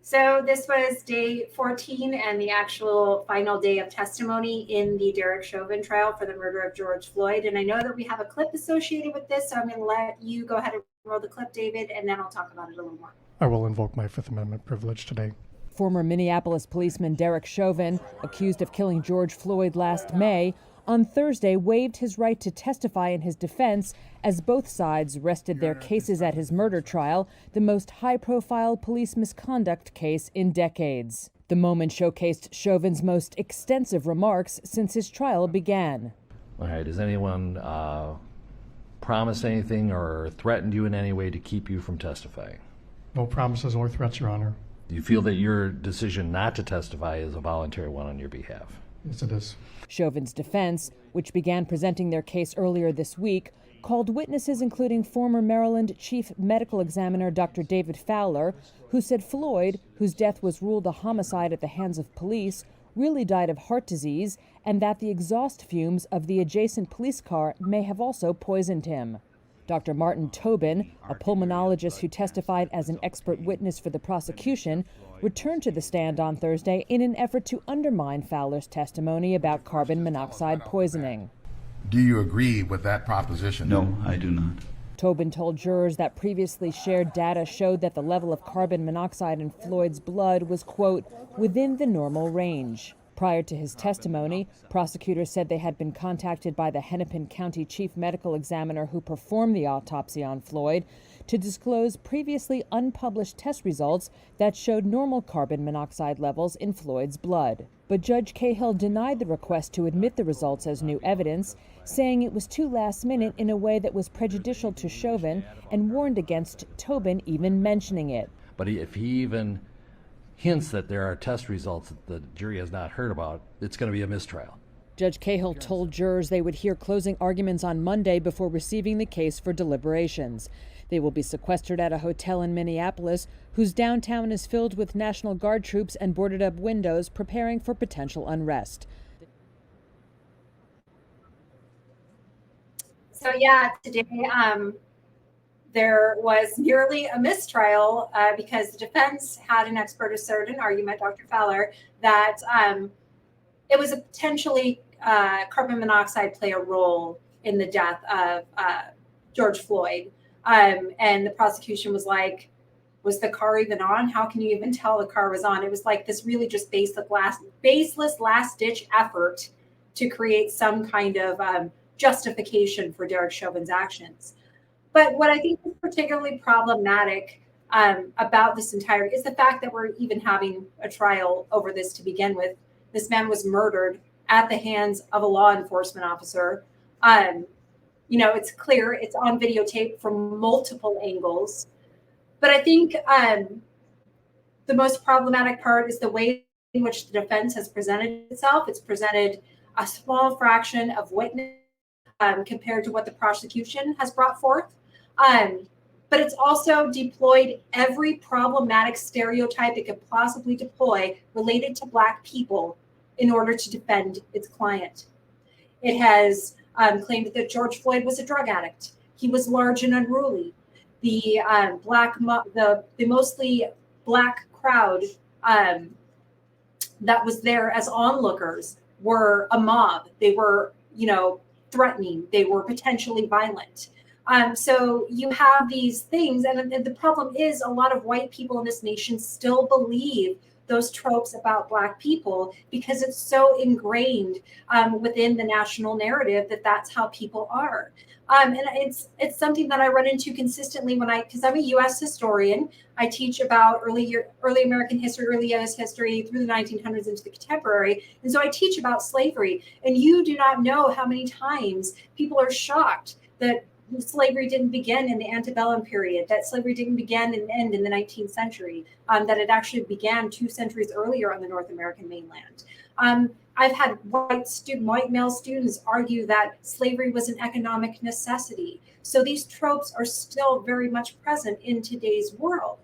So this was day 14 and the actual final day of testimony in the Derek Chauvin trial for the murder of George Floyd. And I know that we have a clip associated with this, so I'm going to let you go ahead and roll the clip, David, and then I'll talk about it a little more. I will invoke my Fifth Amendment privilege today. Former Minneapolis policeman Derek Chauvin, accused of killing George Floyd last May, on Thursday waived his right to testify in his defense as both sides rested their cases at his murder trial, the most high-profile police misconduct case in decades. The moment showcased Chauvin's most extensive remarks since his trial began. All right, has anyone promised anything or threatened you in any way to keep you from testifying? No promises or threats, Your Honor. Do you feel that your decision not to testify is a voluntary one on your behalf? Yes, it is. Chauvin's defense, which began presenting their case earlier this week, called witnesses including former Maryland Chief Medical Examiner Dr. David Fowler, who said Floyd, whose death was ruled a homicide at the hands of police, really died of heart disease, and that the exhaust fumes of the adjacent police car may have also poisoned him. Dr. Martin Tobin, a pulmonologist who testified as an expert witness for the prosecution, returned to the stand on Thursday in an effort to undermine Fowler's testimony about carbon monoxide poisoning. Do you agree with that proposition? No, I do not. Tobin told jurors that previously shared data showed that the level of carbon monoxide in Floyd's blood was, quote, within the normal range. Prior to his testimony, prosecutors said they had been contacted by the Hennepin County Chief Medical Examiner who performed the autopsy on Floyd to disclose previously unpublished test results that showed normal carbon monoxide levels in Floyd's blood. But Judge Cahill denied the request to admit the results as new evidence, saying it was too last minute in a way that was prejudicial to Chauvin and warned against Tobin even mentioning it. But if he even hints that there are test results that the jury has not heard about, it's going to be a mistrial. Judge Cahill told jurors they would hear closing arguments on Monday before receiving the case for deliberations. They will be sequestered at a hotel in Minneapolis, whose downtown is filled with National Guard troops and boarded up windows preparing for potential unrest. So yeah, today there was nearly a mistrial because the defense had an expert assert an argument, Dr. Fowler, that it was a potentially carbon monoxide play a role in the death of George Floyd. And the prosecution was like, was the car even on? How can you even tell the car was on? It was like this really just baseless last-ditch effort to create some kind of justification for Derek Chauvin's actions. But what I think is particularly problematic about this entire is the fact that we're even having a trial over this to begin with. This man was murdered at the hands of a law enforcement officer. It's clear, it's on videotape from multiple angles. But I think the most problematic part is the way in which the defense has presented itself. It's presented a small fraction of witness compared to what the prosecution has brought forth. But it's also deployed every problematic stereotype it could possibly deploy related to Black people in order to defend its client. It has claimed that George Floyd was a drug addict. He was large and unruly. The mostly Black crowd that was there as onlookers were a mob. They were, threatening. They were potentially violent. So you have these things, and the problem is a lot of white people in this nation still believe those tropes about Black people because it's so ingrained within the national narrative that that's how people are. And it's something that I run into consistently because I'm a U.S. historian. I teach about early American history, early U.S. history through the 1900s into the contemporary. And so I teach about slavery. And you do not know how many times people are shocked that slavery didn't begin in the antebellum period, that slavery didn't begin and end in the 19th century, that it actually began 2 centuries earlier on the North American mainland. I've had white male students argue that slavery was an economic necessity. So these tropes are still very much present in today's world.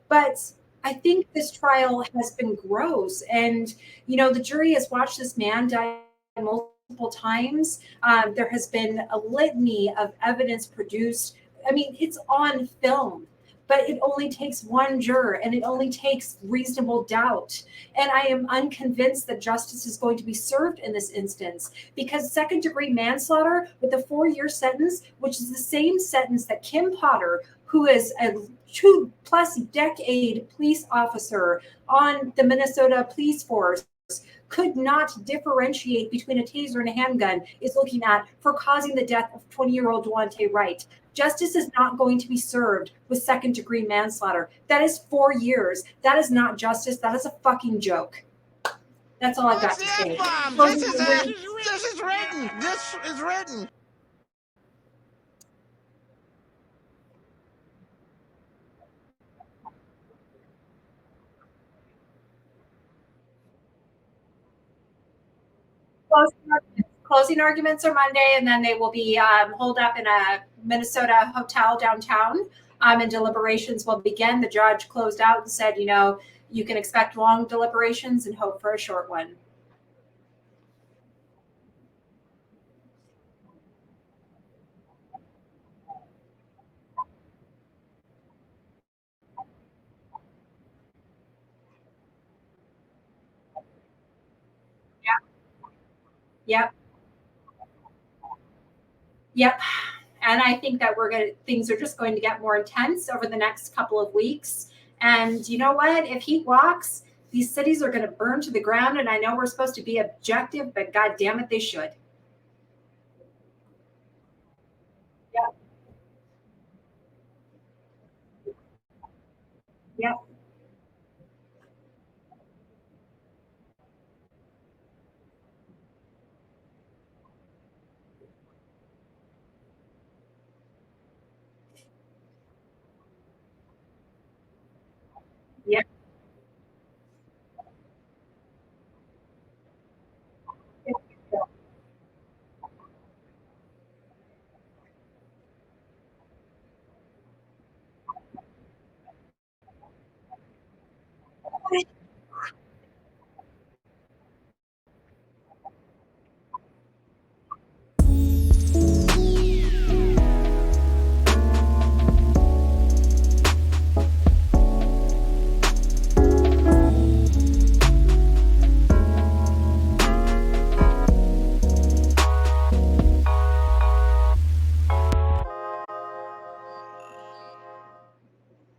But I think this trial has been gross. And, the jury has watched this man die multiple times. There has been a litany of evidence produced. I mean, it's on film. but it only takes one juror and it only takes reasonable doubt. And I am unconvinced that justice is going to be served in this instance, because second-degree manslaughter with a 4-year sentence, which is the same sentence that Kim Potter, who is a 2+ decade police officer on the Minnesota police force, could not differentiate between a taser and a handgun, is looking at for causing the death of 20-year-old Duante Wright. Justice is not going to be served with second-degree manslaughter. That is 4 years. That is not justice. That is a fucking joke. That's all I've got to say. This is it. This is written. This is written. Closing arguments are Monday, and then they will be holed up in a Minnesota hotel downtown, and deliberations will begin. The judge closed out and said, you can expect long deliberations and hope for a short one. Yep. And I think that things are just going to get more intense over the next couple of weeks. And you know what? If he walks, these cities are going to burn to the ground. And I know we're supposed to be objective, but God damn it, they should.